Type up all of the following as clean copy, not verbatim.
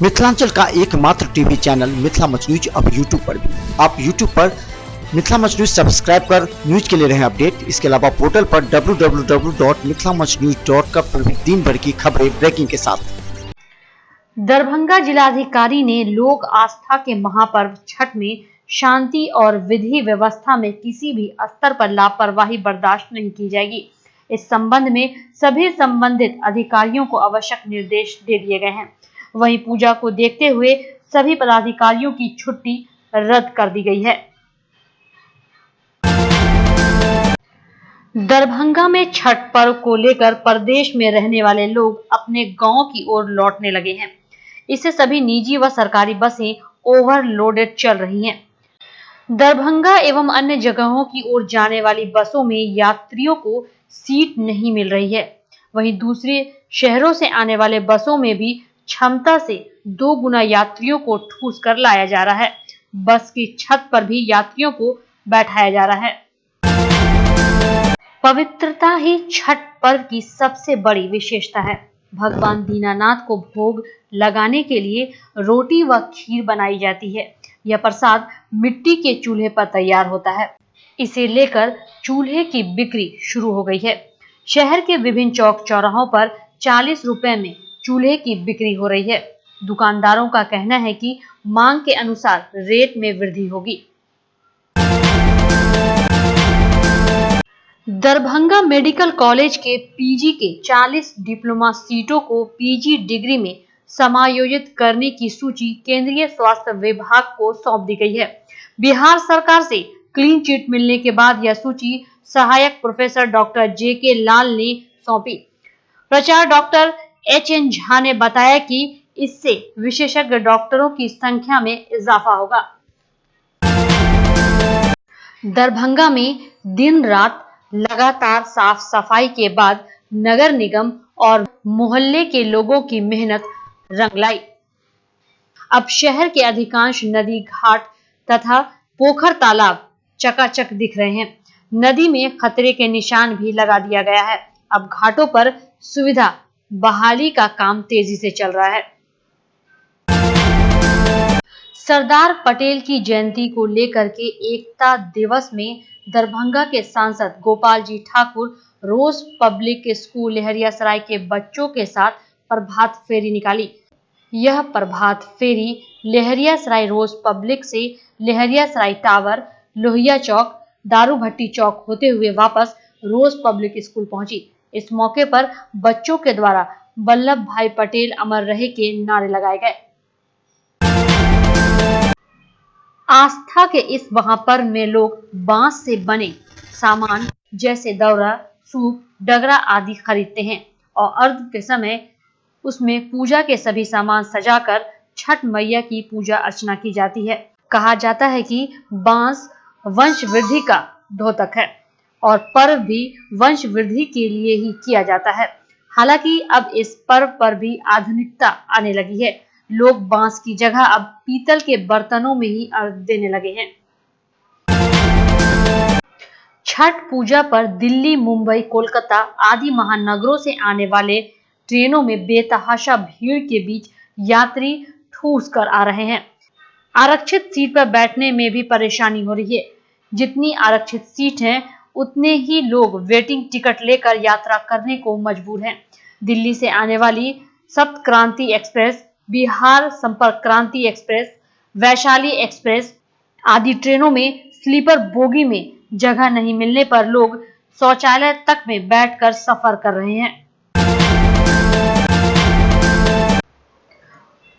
मिथिलांचल का एकमात्र TV channel Mithila much news अब यूट्यूब पर भी। आप यूट्यूब पर मिथिला मच न्यूज सब्सक्राइब कर न्यूज के लिए रहे अपडेट। इसके अलावा पोर्टल पर www.mithilamachnews.com पर भी दिन भर की खबरें ब्रेकिंग के साथ। दरभंगा जिलाधिकारी ने लोक आस्था के महापर्व छठ में शांति और विधि व्यवस्था में किसी भी स्तर पर लापरवाही बर्दाश्त नहीं की जाएगी। इस संबंध में सभी संबंधित अधिकारियों को आवश्यक निर्देश दे दिए गए हैं। वहीं पूजा को देखते हुए सभी पदाधिकारियों की छुट्टी रद्द कर दी गई है। दरभंगा में छठ पर्व को लेकर प्रदेश में रहने वाले लोग अपने गांव की ओर लौटने लगे हैं। इससे सभी निजी व सरकारी बसें ओवरलोडेड चल रही हैं। दरभंगा एवं अन्य जगहों की ओर जाने वाली बसों में यात्रियों को सीट नहीं मिल रही है। वहीं दूसरे शहरों से आने वाले बसों में भी क्षमता से 2 गुना यात्रियों को ठूस कर लाया जा रहा है। बस की छत पर भी यात्रियों को बैठाया जा रहा है। पवित्रता ही छठ पर्व की सबसे बड़ी विशेषता है। भगवान दीनानाथ को भोग लगाने के लिए रोटी व खीर बनाई जाती है। यह प्रसाद मिट्टी के चूल्हे पर तैयार होता है। इसे लेकर चूल्हे की बिक्री शुरू हो गई है। शहर के विभिन्न चौक चौराहों पर 40 रुपए में चूल्हे की बिक्री हो रही है। दुकानदारों का कहना है कि मांग के अनुसार रेट में वृद्धि होगी। दरभंगा मेडिकल कॉलेज के पीजी के 40 डिप्लोमा सीटों को पीजी डिग्री में समायोजित करने की सूची केंद्रीय स्वास्थ्य विभाग को सौंप दी गई है। बिहार सरकार से क्लीन चिट मिलने के बाद यह सूची सहायक प्रोफेसर डॉक्टर जेके लाल ने सौंपी। प्राचार्य डॉक्टर एचएन झा ने बताया कि इससे विशेषज्ञ डॉक्टरों की संख्या में इजाफा होगा। दरभंगा में दिन रात लगातार साफ सफाई के बाद नगर निगम और मोहल्ले के लोगों की मेहनत रंग लाई। अब शहर के अधिकांश नदी घाट तथा पोखर तालाब चकाचक दिख रहे हैं। नदी में खतरे के निशान भी लगा दिया गया है। अब घाटों पर सुविधा बहाली का काम तेजी से चल रहा है। सरदार पटेल की जयंती को लेकर के एकता दिवस में दरभंगा के सांसद गोपाल जी ठाकुर रोज पब्लिक स्कूल लहरियासराय के बच्चों के साथ प्रभात फेरी निकाली। यह प्रभात फेरी लहरियासराय रोज पब्लिक से लहरियासराय टावर, लोहिया चौक, दारू भट्टी चौक होते हुए वापस रोज पब्लिक स्कूल पहुंची। इस मौके पर बच्चों के द्वारा वल्लभ भाई पटेल अमर रहे के नारे लगाए गए। आस्था के इस महापर्व में लोग बांस से बने सामान जैसे दौरा, सूप, डगरा आदि खरीदते हैं और अर्घ के समय उसमें पूजा के सभी सामान सजाकर छठ मैया की पूजा अर्चना की जाती है। कहा जाता है कि बांस वंश वृद्धि का द्योतक है और पर्व भी वंश वृद्धि के लिए ही किया जाता है। हालांकि अब इस पर्व पर भी आधुनिकता आने लगी है। लोग बांस की जगह अब पीतल के बर्तनों में ही अर्घ देने लगे हैं। छठ पूजा पर दिल्ली, मुंबई, कोलकाता आदि महानगरों से आने वाले ट्रेनों में बेतहाशा भीड़ के बीच यात्री ठूस कर आ रहे हैं। आरक्षित सीट पर बैठने में भी परेशानी हो रही है। जितनी आरक्षित सीट है उतने ही लोग वेटिंग टिकट लेकर यात्रा करने को मजबूर हैं। दिल्ली से आने वाली सप्त क्रांति एक्सप्रेस, बिहार संपर्क क्रांति एक्सप्रेस, वैशाली एक्सप्रेस आदि ट्रेनों में स्लीपर बोगी में जगह नहीं मिलने पर लोग शौचालय तक में बैठकर सफर कर रहे हैं।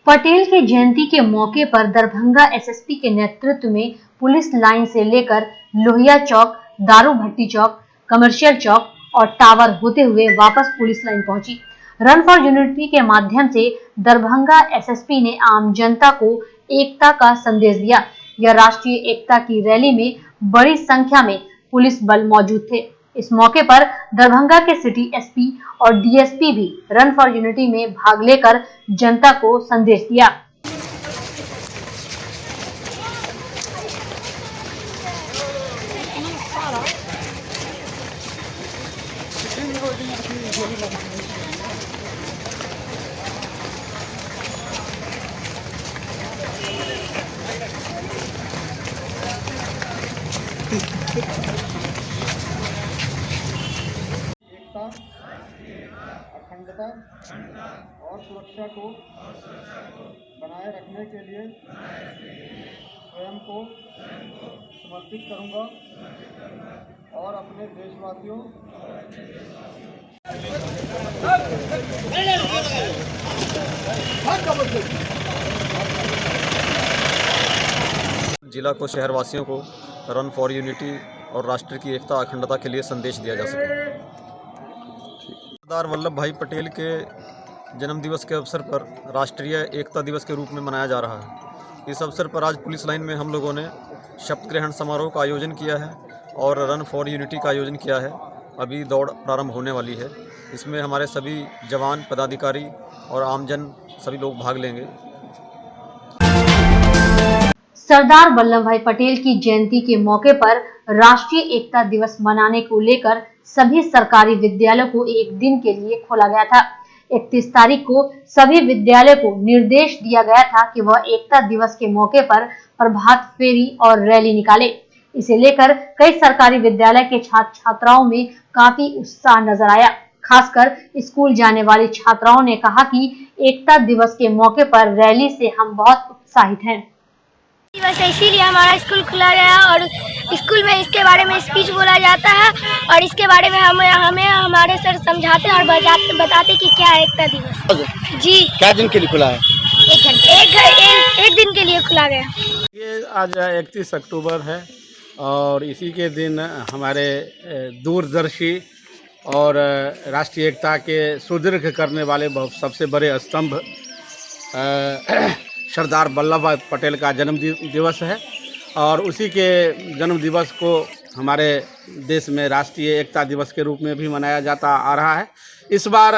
पटेल की जयंती के मौके पर दरभंगा एसएसपी के नेतृत्व में पुलिस लाइन से लेकर लोहिया चौक, दारू भट्टी चौक, कमर्शियल चौक और टावर होते हुए वापस पुलिस लाइन पहुंची। रन फॉर यूनिटी के माध्यम से दरभंगा एसएसपी ने आम जनता को एकता का संदेश दिया। यह राष्ट्रीय एकता की रैली में बड़ी संख्या में पुलिस बल मौजूद थे। इस मौके पर दरभंगा के सिटी एसपी और डीएसपी भी रन फॉर यूनिटी में भाग लेकर जनता को संदेश दिया। एकता, अखंडता और सुरक्षा को बनाए रखने के लिए स्वयं को समर्पित करूंगा और अपने देशवासियों जिला को, शहरवासियों को रन फॉर यूनिटी और राष्ट्र की एकता अखंडता के लिए संदेश दिया जा सके। सरदार वल्लभ भाई पटेल के जन्म दिवस के अवसर पर राष्ट्रीय एकता दिवस के रूप में मनाया जा रहा है। इस अवसर पर आज पुलिस लाइन में हम लोगों ने शपथ ग्रहण समारोह का आयोजन किया है और रन फॉर यूनिटी का आयोजन किया है। अभी दौड़ प्रारंभ होने वाली है। इसमें हमारे सभी जवान, पदाधिकारी और आमजन सभी लोग भाग लेंगे। सरदार वल्लभ भाई पटेल की जयंती के मौके पर राष्ट्रीय एकता दिवस मनाने को लेकर सभी सरकारी विद्यालयों को एक दिन के लिए खोला गया था। 31 तारीख को सभी विद्यालय को निर्देश दिया गया था कि वह एकता दिवस के मौके पर प्रभात फेरी और रैली निकाले। इसे लेकर कई सरकारी विद्यालय के छात्र छात्राओं में काफी उत्साह नजर आया। खासकर स्कूल जाने वाली छात्राओं ने कहा कि एकता दिवस के मौके पर रैली से हम बहुत उत्साहित हैं। बस इसीलिए हमारा स्कूल खुला गया और स्कूल में इसके बारे में स्पीच बोला जाता है और इसके बारे में हमें हमारे सर समझाते और बताते कि क्या है एकता दिवस। जी, क्या दिन के लिए खुला है? एक दिन के लिए खुला गया। ये आज 31 अक्टूबर है और इसी के दिन हमारे दूरदर्शी और राष्ट्रीय एकता के सुदृढ़ करने वाले सबसे बड़े स्तंभ सरदार वल्लभ भाई पटेल का जन्म दिवस है और उसी के जन्म दिवस को हमारे देश में राष्ट्रीय एकता दिवस के रूप में भी मनाया जाता आ रहा है। इस बार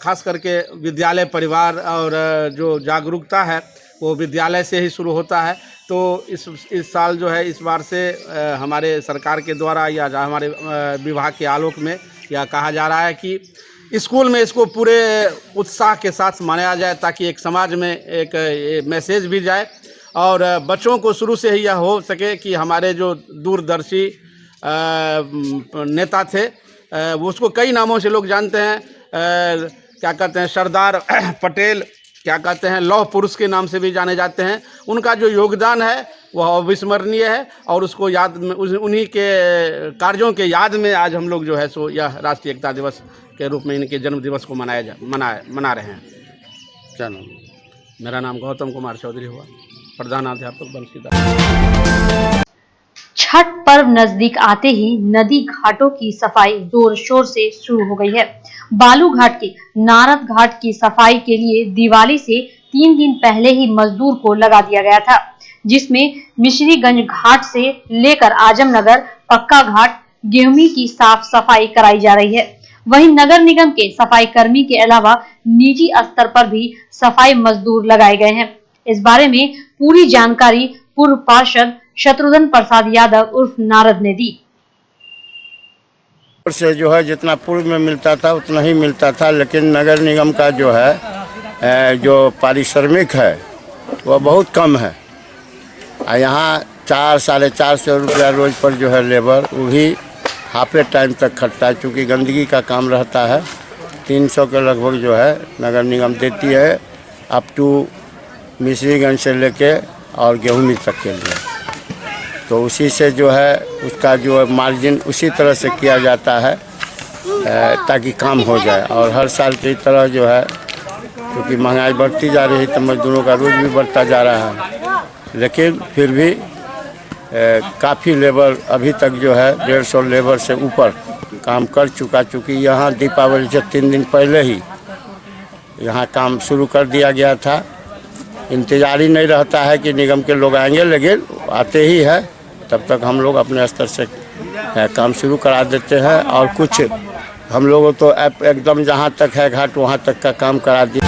खास करके विद्यालय, परिवार और जो जागरूकता है वो विद्यालय से ही शुरू होता है। तो इस साल जो है, इस बार से हमारे सरकार के द्वारा या हमारे विभाग के आलोक में यह कहा जा रहा है कि स्कूल में इसको पूरे उत्साह के साथ मनाया जाए ताकि एक समाज में एक मैसेज भी जाए और बच्चों को शुरू से ही यह हो सके कि हमारे जो दूरदर्शी नेता थे वो उसको कई नामों से लोग जानते हैं। क्या कहते हैं, सरदार पटेल, क्या कहते हैं, लौह पुरुष के नाम से भी जाने जाते हैं। उनका जो योगदान है वह अविस्मरणीय है और उसको याद में, उन्हीं के कार्यों के याद में आज हम लोग जो है सो यह राष्ट्रीय एकता दिवस के रूप में इनके जन्म दिवस को मना रहे हैं। क्या नाम? मेरा नाम गौतम कुमार चौधरी हुआ, प्रधानाध्यापक बंशीधर। छठ पर्व नजदीक आते ही नदी घाटों की सफाई जोर शोर से शुरू हो गई है। बालू घाट के नारद घाट की सफाई के लिए दिवाली से 3 दिन पहले ही मजदूर को लगा दिया गया था, जिसमें मिश्रीगंज घाट से लेकर आजमनगर पक्का घाट गेहूमी की साफ सफाई कराई जा रही है। वहीं नगर निगम के सफाई कर्मी के अलावा निजी स्तर पर भी सफाई मजदूर लगाए गए हैं। इस बारे में पूरी जानकारी पूर्व पार्षद शत्रुघ्न प्रसाद यादव उर्फ नारद ने दी। से जो है जितना पूर्व में मिलता था उतना ही मिलता था, लेकिन नगर निगम का जो है जो पारिश्रमिक है वह बहुत कम है। यहाँ 400-450 रुपया रोज पर जो है लेबर, वो भी हाफे टाइम तक खटता है। चूँकि गंदगी का काम रहता है, 300 के लगभग जो है नगर निगम देती है अप टू मिश्रीगंज से लेके और गेहूं तक के लिए। तो उसी से जो है उसका जो मार्जिन उसी तरह से किया जाता है ताकि काम हो जाए। और हर साल की तरह जो है क्योंकि महंगाई बढ़ती जा रही है तो मजदूरों का रोज भी बढ़ता जा रहा है, लेकिन फिर भी काफ़ी लेबर अभी तक जो है 150 लेबर से ऊपर काम कर चुका। चूँकि यहाँ दीपावली से 3 दिन पहले ही यहाँ काम शुरू कर दिया गया था। इंतजार ही नहीं रहता है कि निगम के लोग आएंगे, लेकिन आते ही है, तब तक हम लोग अपने स्तर से काम शुरू करा देते हैं। और कुछ हम लोगों तो एकदम जहाँ तक है घाट वहाँ तक का काम करा दिया।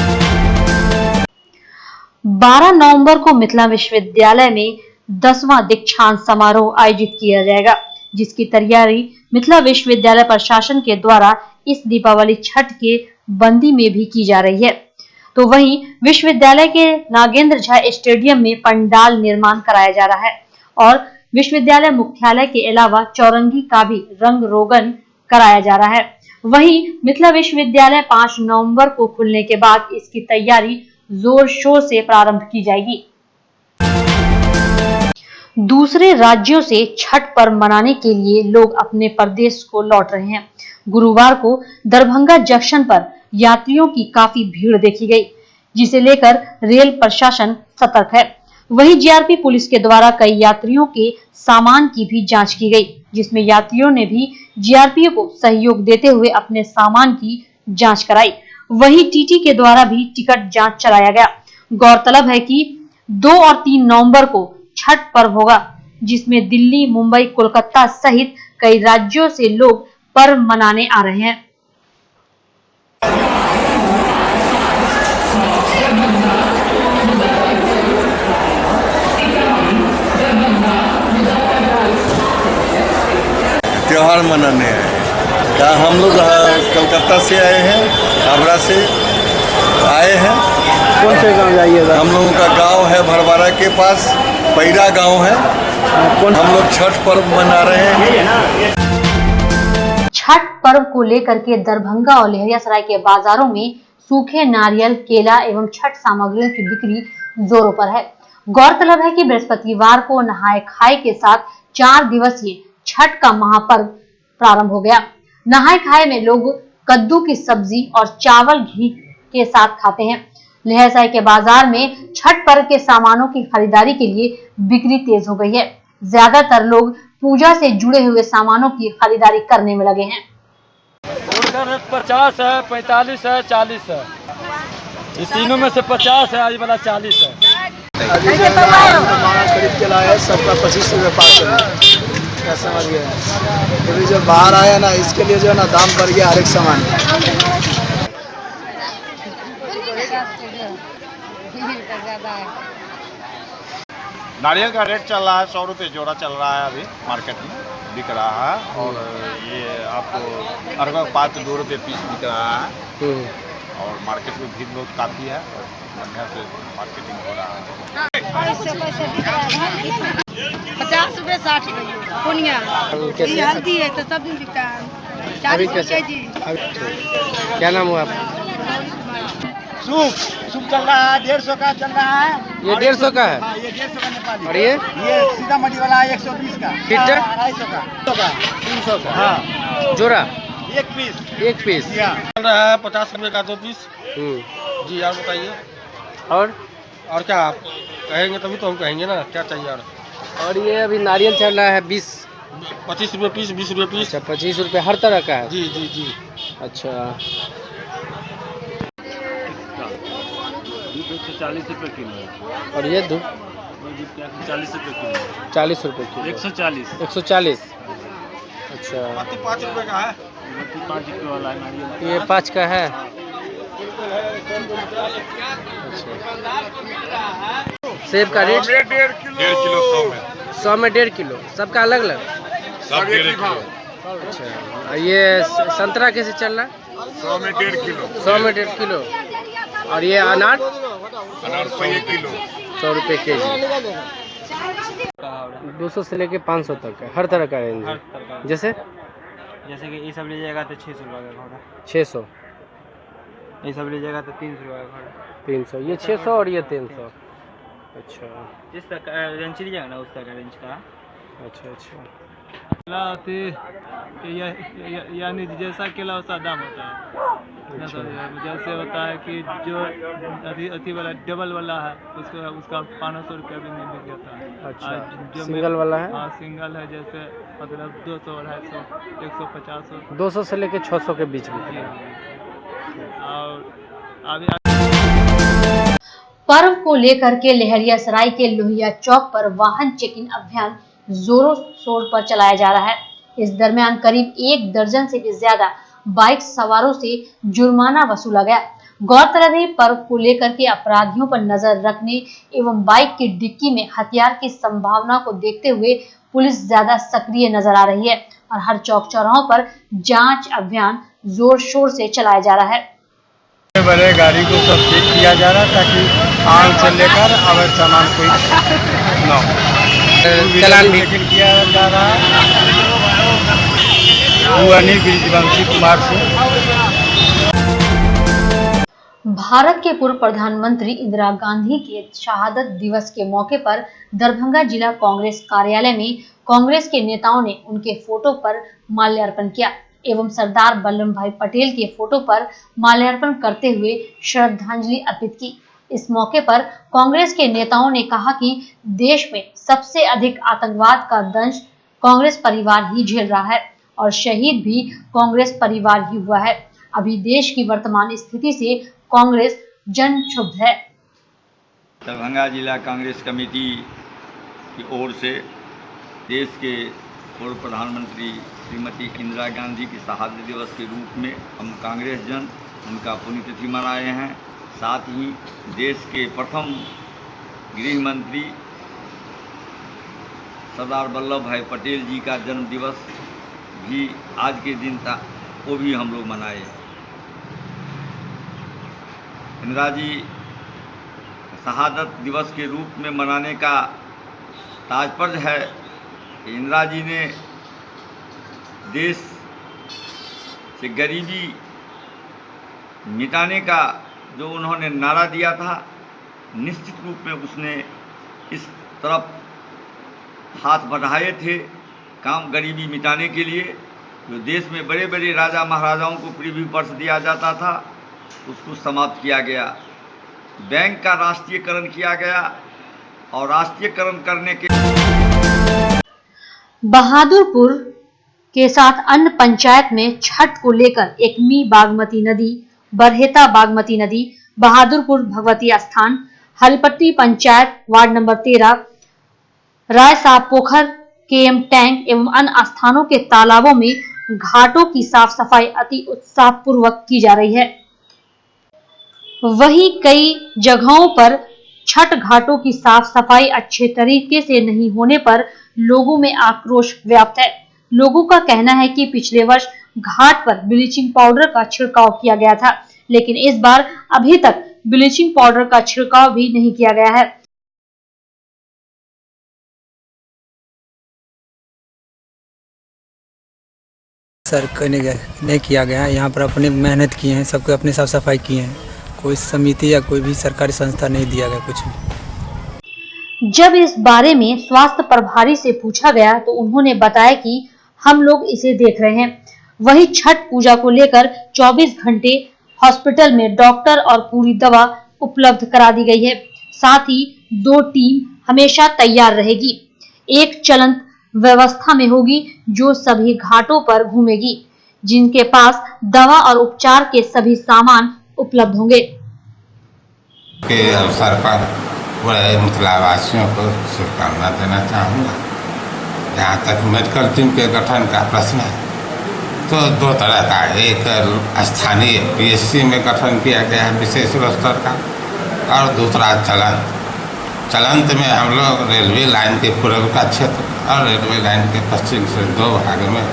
12 नवंबर को मिथिला विश्वविद्यालय में 10वां दीक्षांत समारोह आयोजित किया जाएगा, जिसकी तैयारी मिथिला विश्वविद्यालय प्रशासन के द्वारा इस दीपावली छठ के बंदी में भी की जा रही है। तो वहीं विश्वविद्यालय के नागेंद्र झा स्टेडियम में पंडाल निर्माण कराया जा रहा है और विश्वविद्यालय मुख्यालय के अलावा चौरंगी का भी रंग रोगन कराया जा रहा है। वहीं मिथिला विश्वविद्यालय 5 नवंबर को खुलने के बाद इसकी तैयारी जोर शोर से प्रारंभ की जाएगी। दूसरे राज्यों से छठ पर्व मनाने के लिए लोग अपने प्रदेश को लौट रहे हैं। गुरुवार को दरभंगा जंक्शन पर यात्रियों की काफी भीड़ देखी गई, जिसे लेकर रेल प्रशासन सतर्क है। वहीं जीआरपी पुलिस के द्वारा कई यात्रियों के सामान की भी जांच की गई, जिसमें यात्रियों ने भी जीआरपी को सहयोग देते हुए अपने सामान की जांच कराई। वहीं टीटी के द्वारा भी टिकट जांच चलाया गया। गौरतलब है कि 2 और 3 नवंबर को छठ पर्व होगा, जिसमें दिल्ली, मुंबई, कोलकाता सहित कई राज्यों से लोग पर्व मनाने आ रहे हैं। त्योहार मनाने आए हैं। क्या हम लोग कलकत्ता से आए हैं, आगरा से आए हैं। कौन से गांव जाइएगा? हम लोगों का गांव है भरवारा के पास, पैरा गांव है। हम लोग छठ पर्व मना रहे हैं। छठ पर्व को लेकर के दरभंगा और लहरियासराय के बाजारों में सूखे नारियल, केला एवं छठ सामग्रियों की बिक्री जोरों पर है। गौरतलब है कि बृहस्पतिवार को नहाय खाए के साथ 4 दिवसीय छठ का महापर्व प्रारंभ हो गया। नहाय खाए में लोग कद्दू की सब्जी और चावल घी के साथ खाते हैं। लहरियासराय के बाजार में छठ पर्व के सामानों की खरीदारी के लिए बिक्री तेज हो गई है। ज्यादातर लोग पूजा से जुड़े हुए सामानों की खरीदारी करने में लगे हैं। 50 है, 45 है, 40 है। इस तीनों में से 50 है, आज वाला 40 है। अभी हमारा खरीद के लाया है, सबका 25 रुपये पास है। क्या समझ गए? अभी जो बाहर आया ना, इसके लिए जो है ना दाम बढ़ गया हर एक सामान। नारियल का रेट चल रहा है 100 रुपये जोड़ा चल रहा है, अभी मार्केट में बिक रहा है। और ये आपको अरवा पात 2 रुपये पीस बिक रहा है। और मार्केट में भीड़ बहुत काफ़ी है और बढ़िया से मार्केटिंग हो रहा है। 50 रुपये 60 रुपये पुनिया। ये हल्दी है तो सब दिन बिकता है। 40 रुपये जी। क्या नाम हुआ आपका? सूप चल रहा है 150 का चल रहा है। ये 150 का है। हाँ, ये 150 का नेपाली। और ये सीतामढ़ी वाला 120 का। टिकट 250 का। 300 का। हाँ, जोड़ा एक पीस। चल रहा है 50 रुपये का 2 पीस। जी यार बताइए। और क्या आप कहेंगे तभी तो हम कहेंगे ना, क्या चाहिए यार। और ये अभी नारियल चल रहा है 25 रुपये पीस, 20 रुपये पीस। अच्छा 25 रुपये हर तरह का है। जी जी जी। अच्छा 140 रुपये किलो। और ये दूध 40 रुपये किलो। 40 रुपये किलो। 140। 140। अच्छा 5 रुपये का है। 5 रुपये वाला है नारियल। ये 5 का है। सेब का रेट 1.5 किलो 100 में। 100 में 1.5 किलो। सबका अलग अलग। सब 1.5 किलो। अच्छा ये संतरा कैसे चल रहा है? 100 में 1.5 किलो। 100 में 1.5 किलो। और ये अनार 100 किलो। 100 रुपये के जी। 200 से लेके 500 तक है, हर तरह का रेंज है। जैसे कि ये सब लीजिएगा तो 600 रुपये का घोड़ा। 600। ये सब लीजिएगा तो 300 रुपये का घोड़ा। 300। ये 600 और ये 300। अच्छा जिस तक रेंज लीजिएगा ना उस तक का रेंज का। अच्छा अच्छा। यानी जैसा केला वैसा दाम होता है। जैसे होता है कि जो अति वाला डबल वाला है उसका 500 रुपया भी नहीं बिक जाता है। अच्छा जो सिंगल वाला है? हाँ सिंगल है, जैसे मतलब 200, 250, 150। 200 से लेके 600 के बीच में। और अभी पर्व को लेकर के लहरियासराय के लोहिया चौक पर वाहन चेकिंग अभियान जोरों शोर पर चलाया जा रहा है। इस दरमियान करीब 1 दर्जन से भी ज्यादा बाइक सवारों से जुर्माना वसूला गया। गौरतलब है पर्व को लेकर के अपराधियों पर नजर रखने एवं बाइक की डिक्की में हथियार की संभावना को देखते हुए पुलिस ज्यादा सक्रिय नजर आ रही है और हर चौक चौराहों पर जांच अभियान जोर शोर से चलाया जा रहा है। बड़े गाड़ी को सब चेक किया जा रहा है ताकि आग से लेकर अवैध सामान कोई न हो। चालान भी किया जा रहा है ब्रिजवंशी कुमार से। भारत के पूर्व प्रधानमंत्री इंदिरा गांधी के शहादत दिवस के मौके पर दरभंगा जिला कांग्रेस कार्यालय में कांग्रेस के नेताओं ने उनके फोटो पर माल्यार्पण किया एवं सरदार वल्लभ भाई पटेल के फोटो पर माल्यार्पण करते हुए श्रद्धांजलि अर्पित की। इस मौके पर कांग्रेस के नेताओं ने कहा कि देश में सबसे अधिक आतंकवाद का दंश कांग्रेस परिवार ही झेल रहा है और शहीद भी कांग्रेस परिवार ही हुआ है। अभी देश की वर्तमान स्थिति से कांग्रेस जन क्षुब्ध है। दरभंगा जिला कांग्रेस कमेटी की ओर से देश के पूर्व प्रधानमंत्री श्रीमती इंदिरा गांधी की शहादत दिवस के रूप में हम कांग्रेस जन उनका पुण्यतिथि मनाए हैं। साथ ही देश के प्रथम गृह मंत्री सरदार वल्लभ भाई पटेल जी का जन्म दिवस भी आज के दिन था, वो भी हम लोग मनाए। इंदिरा जी शहादत दिवस के रूप में मनाने का तात्पर्य है कि इंदिरा जी ने देश से गरीबी मिटाने का जो उन्होंने नारा दिया था, निश्चित रूप में उसने इस तरफ हाथ बढ़ाए थे काम गरीबी मिटाने के लिए। जो देश में बड़े बड़े राजा महाराजाओं को प्रीव्यू पर्स दिया जाता था, उसको समाप्त किया गया। बैंक का राष्ट्रीयकरण किया गया और राष्ट्रीयकरण करने के बहादुरपुर के साथ अन्य पंचायत में छठ को लेकर एकमी बागमती नदी, बरहेता बागमती नदी, बहादुरपुर भगवती स्थान, हलपट्टी पंचायत वार्ड नंबर 13, राय साहब पोखर, केएम टैंक एवं अन्य स्थानों के तालाबों में घाटों की साफ सफाई अति उत्साह पूर्वक की जा रही है। वहीं कई जगहों पर छठ घाटों की साफ सफाई अच्छे तरीके से नहीं होने पर लोगों में आक्रोश व्याप्त है। लोगों का कहना है कि पिछले वर्ष घाट पर ब्लीचिंग पाउडर का छिड़काव किया गया था, लेकिन इस बार अभी तक ब्लीचिंग पाउडर का छिड़काव भी नहीं किया गया है। सर नहीं किया गया है। यहाँ पर अपनी मेहनत किए हैं, सबको अपनी साफ सफाई किए हैं। कोई समिति या कोई भी सरकारी संस्था नहीं दिया गया कुछ भी। जब इस बारे में स्वास्थ्य प्रभारी से पूछा गया तो उन्होंने बताया कि हम लोग इसे देख रहे हैं। वहीं छठ पूजा को लेकर 24 घंटे हॉस्पिटल में डॉक्टर और पूरी दवा उपलब्ध करा दी गई है। साथ ही 2 टीम हमेशा तैयार रहेगी। एक चलंत व्यवस्था में होगी जो सभी घाटों पर घूमेगी, जिनके पास दवा और उपचार के सभी सामान उपलब्ध होंगे। के अवसर पर पूरे मिथिलावासियों को शुभकामना देना चाहूँगा। जहाँ तक मेडिकल टीम के गठन का प्रश्न है तो 2 तरह का, एक स्थानीय पीएचसी में गठन किया गया है विशेष स्तर का, और दूसरा चलंत में हम लोग रेलवे लाइन के पूर्व का क्षेत्र और रेलवे लाइन के पश्चिम से 2 भाग में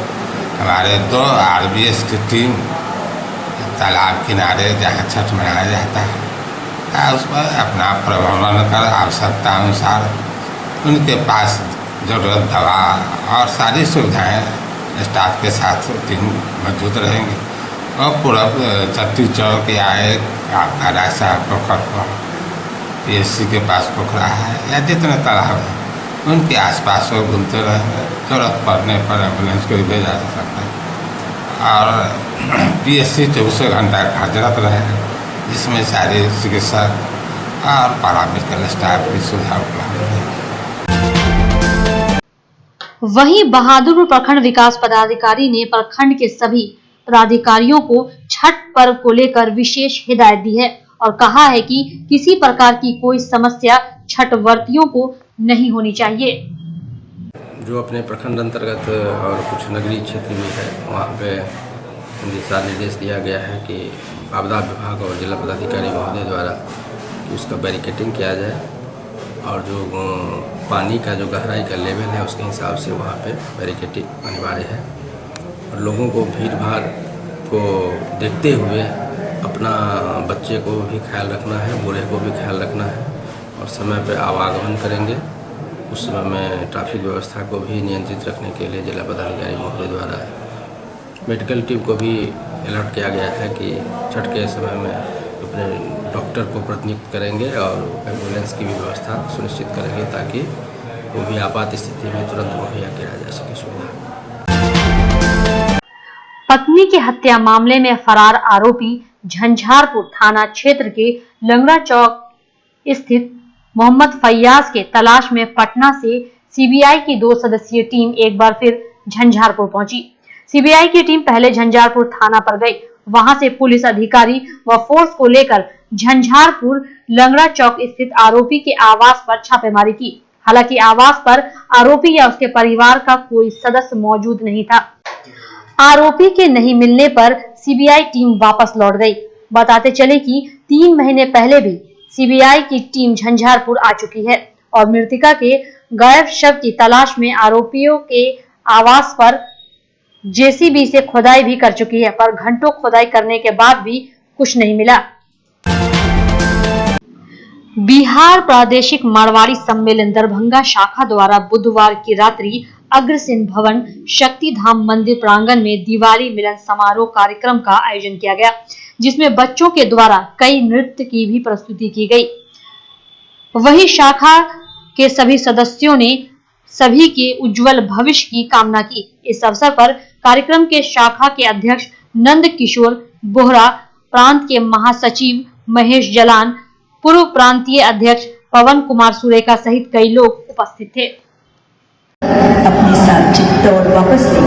हमारे 2 आरबीएस की टीम तालाब किनारे जहाँ छठ मनाया जाता है उस पर अपना प्रभ्रमण कर आवश्यकता अनुसार उनके पास ज़रूरत दवा और सारी सुविधाएं स्टाफ के साथ टीम मौजूद रहेंगे। और पूर्व चट्टी चौक या आपका राय साहब पोखर पर पीएचसी के पास पोखरा है या जितने तालाब हैं उनके आसपास वो घूमते रहेंगे। जरूरत पड़ने पर एम्बुलेंस को भी भेजा जा सकता है और पीएचसी 24 घंटा हाजरत रहेगा, जिसमें सारे चिकित्सक और पैरामेडिकल स्टाफ की सुविधा उपलब्ध है। वहीं बहादुरपुर प्रखंड विकास पदाधिकारी ने प्रखंड के सभी पदाधिकारियों को छठ पर्व को लेकर विशेष हिदायत दी है और कहा है कि किसी प्रकार की कोई समस्या छठवर्तियों को नहीं होनी चाहिए। जो अपने प्रखंड अंतर्गत और कुछ नगरीय क्षेत्र में है वहाँ पे दिशा निर्देश दिया गया है कि आपदा विभाग और जिला पदाधिकारी महोदय द्वारा उसका बैरिकेटिंग किया जाए और जो पानी का जो गहराई का लेवल है उसके हिसाब से वहाँ पे बैरिकेटिंग अनिवार्य है। और लोगों को भीड़ भाड़ को देखते हुए अपना बच्चे को भी ख्याल रखना है, बूढ़े को भी ख्याल रखना है और समय पे आवागमन करेंगे उस समय में ट्रैफिक व्यवस्था को भी नियंत्रित रखने के लिए जिला पदाधिकारी महोदय द्वारा मेडिकल टीम को भी अलर्ट किया गया है कि छठ के समय में अपने डॉक्टर को प्रतिनियुक्त करेंगे और एम्बुलेंस की भी व्यवस्था सुनिश्चित करेंगे ताकि वो भी आपात स्थिति में तुरंत मुहैया किया जा सके सुविधा। पत्नी की हत्या मामले में फरार आरोपी झंझारपुर थाना क्षेत्र के लंगड़ा चौक स्थित मोहम्मद फैयाज के तलाश में पटना से सीबीआई की 2 सदस्यीय टीम एक बार फिर झंझारपुर पहुंची। सीबीआई की टीम पहले झंझारपुर थाना पर गई। वहां से पुलिस अधिकारी व फोर्स को लेकर झंझारपुर लंगड़ा चौक स्थित आरोपी के आवास पर छापेमारी की। हालांकि आवास पर आरोपी या उसके परिवार का कोई सदस्य मौजूद नहीं था। आरोपी के नहीं मिलने पर सीबीआई टीम वापस लौट गई। बताते चले कि 3 महीने पहले भी सीबीआई की टीम झंझारपुर आ चुकी है और मृतका के गायब शव की तलाश में आरोपियों के आवास पर जेसीबी से खुदाई भी कर चुकी है, पर घंटों खुदाई करने के बाद भी कुछ नहीं मिला। बिहार प्रादेशिक मारवाड़ी सम्मेलन दरभंगा शाखा द्वारा बुधवार की रात्रि अग्रसेन भवन शक्ति धाम मंदिर प्रांगण में दिवाली मिलन समारोह कार्यक्रम का आयोजन किया गया, जिसमें बच्चों के द्वारा कई नृत्य की भी प्रस्तुति की गई। वहीं शाखा के सभी सदस्यों ने सभी के उज्जवल भविष्य की कामना की। इस अवसर पर कार्यक्रम के शाखा के अध्यक्ष नंद किशोर बोहरा, प्रांत के महासचिव महेश जलान, पूर्व प्रांतीय अध्यक्ष पवन कुमार सुरेखा सहित कई लोग उपस्थित थे। अपने साथ चित्तौड़ वापस ले,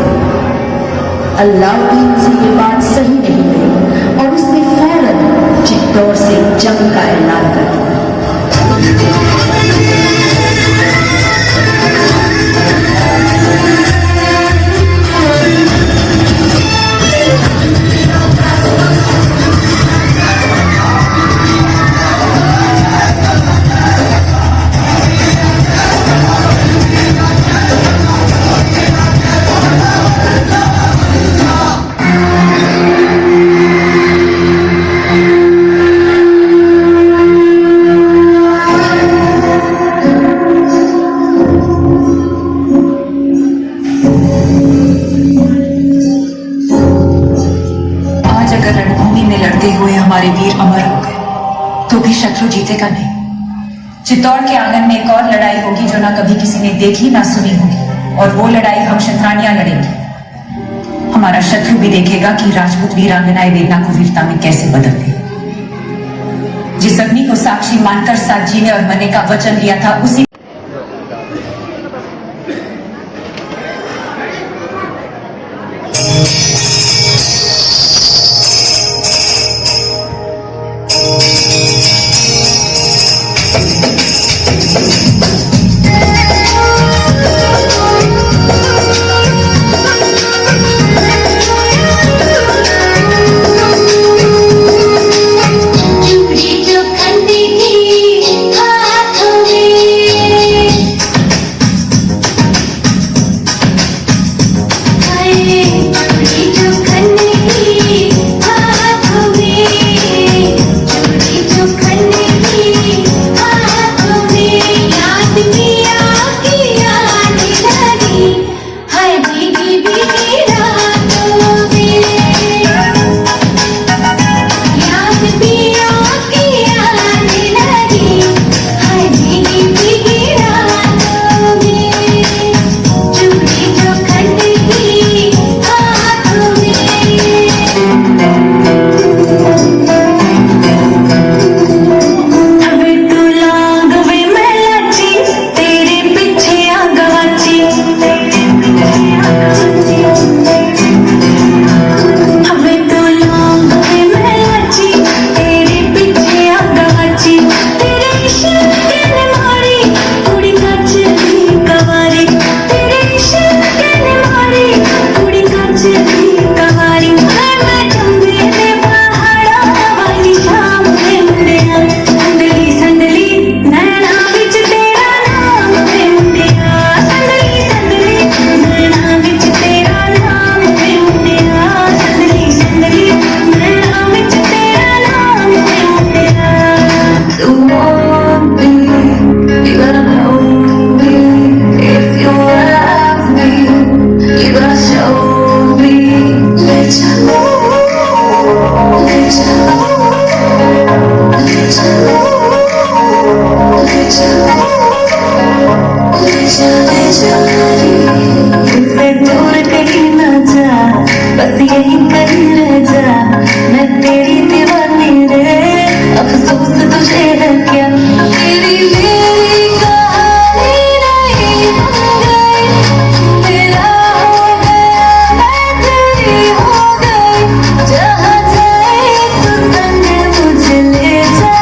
अल्लाह की उनसे ये बात सही नहीं गई और उसने फौरन चित्तौड़ से जंग का ऐलान कर दिया। हमारे वीर अमर हो गए तो भी शत्रु जीतेगा नहीं। चित्तौड़ के आंगन में एक और लड़ाई होगी जो ना कभी किसी ने देखी ना सुनी होगी, और वो लड़ाई हम क्षत्राणियां लड़ेंगे। हमारा शत्रु भी देखेगा कि राजपूत वीरांगनाएं वेदना को वीरता में कैसे बदलते। जिस अग्नि को साक्षी मानकर साथ जीने और मरने का वचन लिया था, उसी Yeah. से दूर कहीं न जा, बस यही कहीं रह जा, मैं तेरी दीवानी रे, अफसोस तुझे है क्या, तेरी मेरी कहानी नहीं बन गई, मेरा हो गया मैं तेरी हो गई, जहाँ जाए तू संग मुझे ले जा,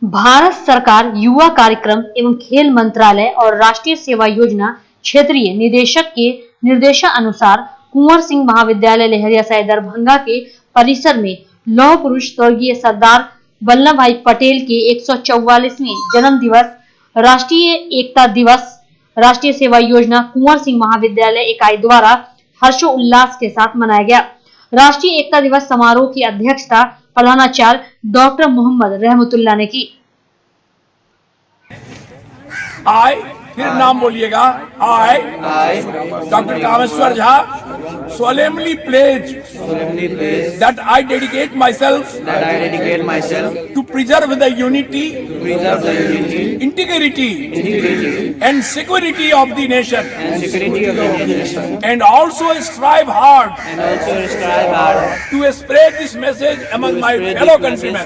भारत सरकार युवा कार्यक्रम एवं खेल मंत्रालय और राष्ट्रीय सेवा योजना क्षेत्रीय निदेशक के निर्देशानुसार कुंवर सिंह महाविद्यालय लहरियासराय दरभंगा के परिसर में लौह पुरुष स्वर्गीय सरदार वल्लभ भाई पटेल के 144वें जन्म दिवस, राष्ट्रीय एकता दिवस, राष्ट्रीय सेवा योजना कुंवर सिंह महाविद्यालय इकाई द्वारा हर्षोल्लास के साथ मनाया गया। राष्ट्रीय एकता दिवस समारोह की अध्यक्षता प्रधानाचार्य डॉक्टर मोहम्मद रहमतुल्लाह ने की। आई, फिर नाम बोलिएगा। I doctor Kameshwar Jha solemnly pledge that I dedicate myself to preserve the unity, integrity and security of the nation, and also strive hard to spread this message among my fellow countrymen.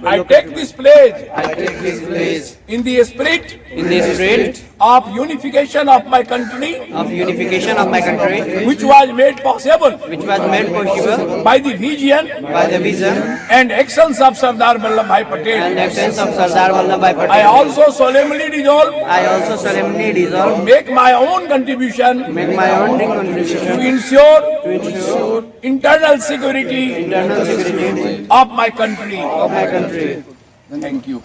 I take this pledge in the spirit of unification of my country, which was made possible by the vision and actions of Sardar Vallabh Bhai Patel. I also solemnly resolve make my own contribution to ensure internal security of my country. Thank you.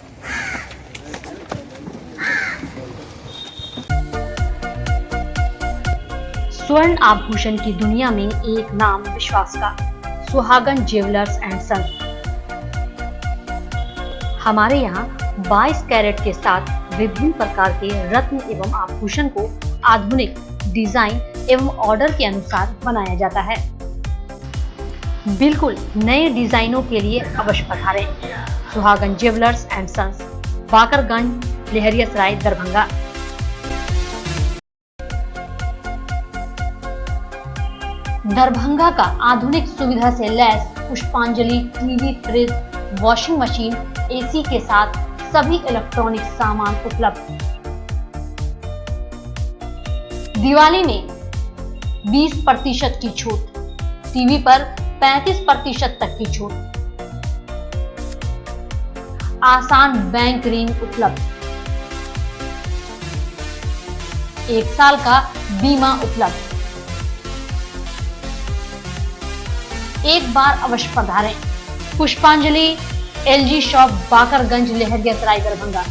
स्वर्ण आभूषण की दुनिया में एक नाम विश्वास का, सुहागन ज्वेलर्स एंड सन्स। हमारे यहाँ 22 कैरेट के साथ विभिन्न प्रकार के रत्न एवं आभूषण को आधुनिक डिजाइन एवं ऑर्डर के अनुसार बनाया जाता है। बिल्कुल नए डिजाइनों के लिए अवश्य पधारें। Suhagan jewellers and sons, Bakarganj, Laheriasarai, Darbhanga. Darbhanga का आधुनिक सुविधा से लैस Pushpanjali TV, fridge, washing machine, AC के साथ सभी इलेक्ट्रॉनिक सामान उपलब्ध। दिवाली में 20% की छूट, टीवी पर 35% तक की छूट, आसान बैंक ऋण उपलब्ध, 1 साल का बीमा उपलब्ध। एक बार अवश्य पधारें। पुष्पांजलि एलजी शॉप, बाकरगंज, लहरियासराय, दरभंगा।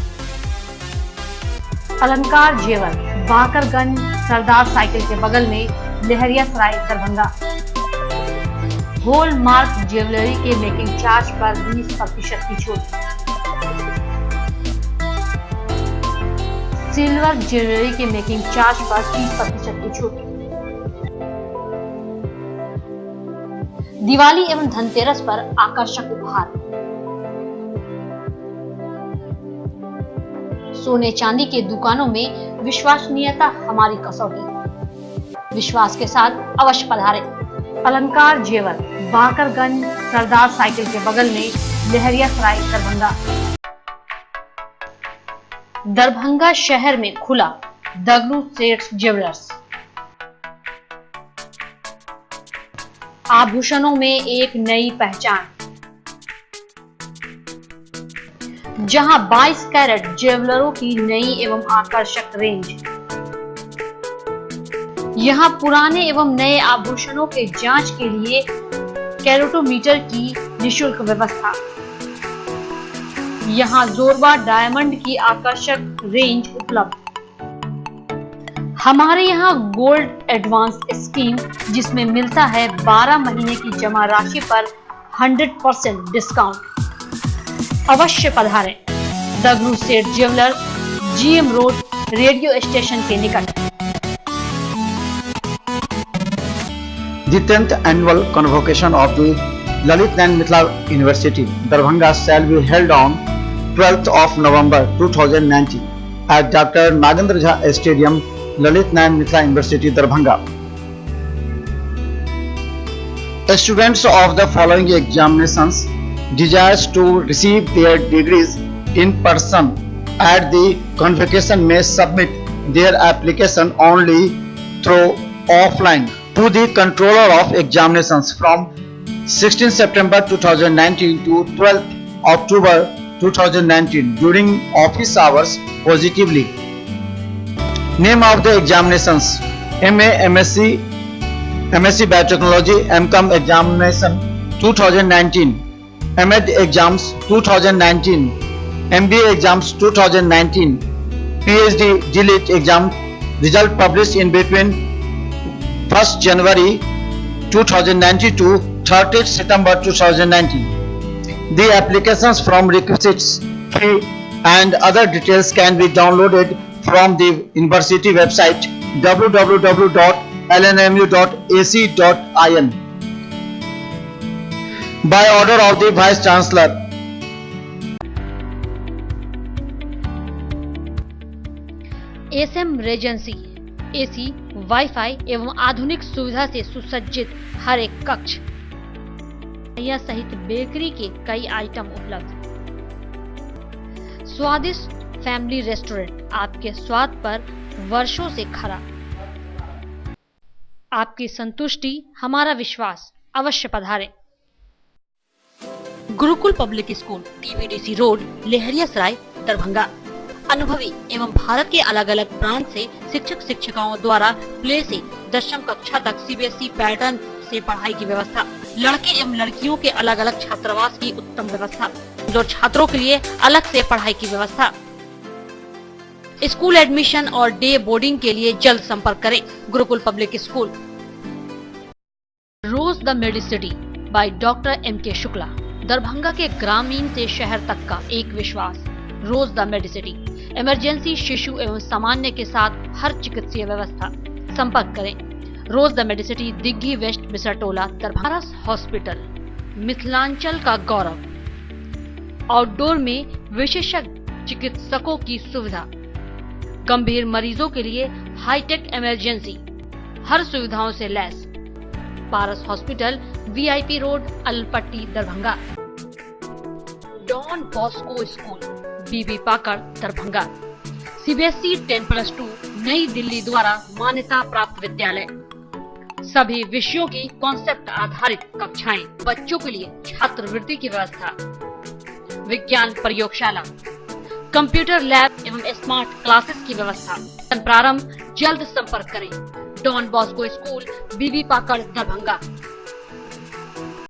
अलंकार जेवर, बाकरगंज, सरदार साइकिल के बगल में, लहरियासराय, दरभंगा। हॉलमार्क ज्वेलरी के मेकिंग चार्ज पर 20% की छूट। सिल्वर ज्वेलरी के मेकिंग चार्ज पर 30% की छूट। दिवाली एवं धनतेरस पर आकर्षक उपहार। सोने चांदी के दुकानों में विश्वसनीयता हमारी कसौटी। विश्वास के साथ अवश्य पधारें। अलंकार जेवर, बाकरगंज, सरदार साइकिल के बगल में, लहरियासराय, दरभंगा। दरभंगा शहर में खुला दगलू सेठ ज्वेलर्स। आभूषणों में एक नई पहचान, जहां 22 कैरेट ज्वेलरों की नई एवं आकर्षक रेंज। यहां पुराने एवं नए आभूषणों के जांच के लिए कैरेटोमीटर की निःशुल्क व्यवस्था। यहां जोरबा डायमंड की आकर्षक रेंज उपलब्ध। हमारे यहाँ गोल्ड एडवांस स्कीम, जिसमें मिलता है 12 महीने की जमा राशि पर 100% डिस्काउंट। अवश्य पधारें। दगलू सेठ jewellers, GM road, radio station के निकट। The 10th annual convocation of the Lalit Nayan Mithila University, Darbhanga shall be held on 12th of November 2019 at Dr. Nagendra Jha Stadium, Lalit Nayan Mithila University, Darbhanga. Students of the following examinations desires to receive their degrees in person at the convocation may submit their application only through offline to the controller of examinations from 16 September 2019 to 12 October 2019 during office hours positively. Name of the examinations: MA, MSc Biotechnology, MCom examination 2019, MEd exams 2019, MBA exams 2019, PhD DLit exam result published in between 1st January 2019 to 30th September 2019. The applications from requisites, fee and other details can be downloaded from the university website www.lnmu.ac.in. By order of the Vice Chancellor. SM Regency AC, wifi एवं आधुनिक सुविधा से सुसज्जित हर एक कक्ष या सहित bakery के कई आइटम उपलब्ध। स्वादिष्ट फैमिली रेस्टोरेंट, आपके स्वाद पर वर्षों से खरा। आपकी संतुष्टि हमारा विश्वास, अवश्य पधारें। Gurukul public school, TBDC road, Lahariasarai, Darbhanga. अनुभवी एवं भारत के अलग अलग प्रांत से शिक्षक शिक्षिकाओं द्वारा प्ले से दशम कक्षा तक सीबीएसई पैटर्न से पढ़ाई की व्यवस्था। लड़के एवं लड़कियों के अलग अलग छात्रावास की उत्तम व्यवस्था। जो छात्रों के लिए अलग से पढ़ाई की व्यवस्था। स्कूल एडमिशन और डे बोर्डिंग के लिए जल्द संपर्क करें। Gurukul public school. Rose the Medicity by doctor MK Shukla, Darbhanga के ग्रामीण से शहर तक का एक विश्वास। रोज द मेडिसिटी, इमरजेंसी, शिशु एवं सामान्य के साथ हर चिकित्सीय व्यवस्था। संपर्क करें। Rose the medicity, Digghi west, Bisartola, Darbhanga. Hospital, Mithilanchal का गौरव। आउटडोर में विशेषज्ञ चिकित्सकों की सुविधा। गंभीर मरीजों के लिए हाईटेक इमरजेंसी, हर सुविधाओं से लैस। Paras hospital, VIP road, Alalpatti, Darbhanga. Don Bosco school, BB Pakar, Darbhanga. CBSE 10+2 नई दिल्ली द्वारा मान्यता प्राप्त विद्यालय। सभी विषयों की कॉन्सेप्ट आधारित कक्षाएं। बच्चों के लिए छात्रवृत्ति की व्यवस्था। विज्ञान प्रयोगशाला, कंप्यूटर लैब एवं स्मार्ट क्लासेस की व्यवस्था। प्रारंभ, जल्द संपर्क करें। Don Bosco school, BB Pakar, Darbhanga.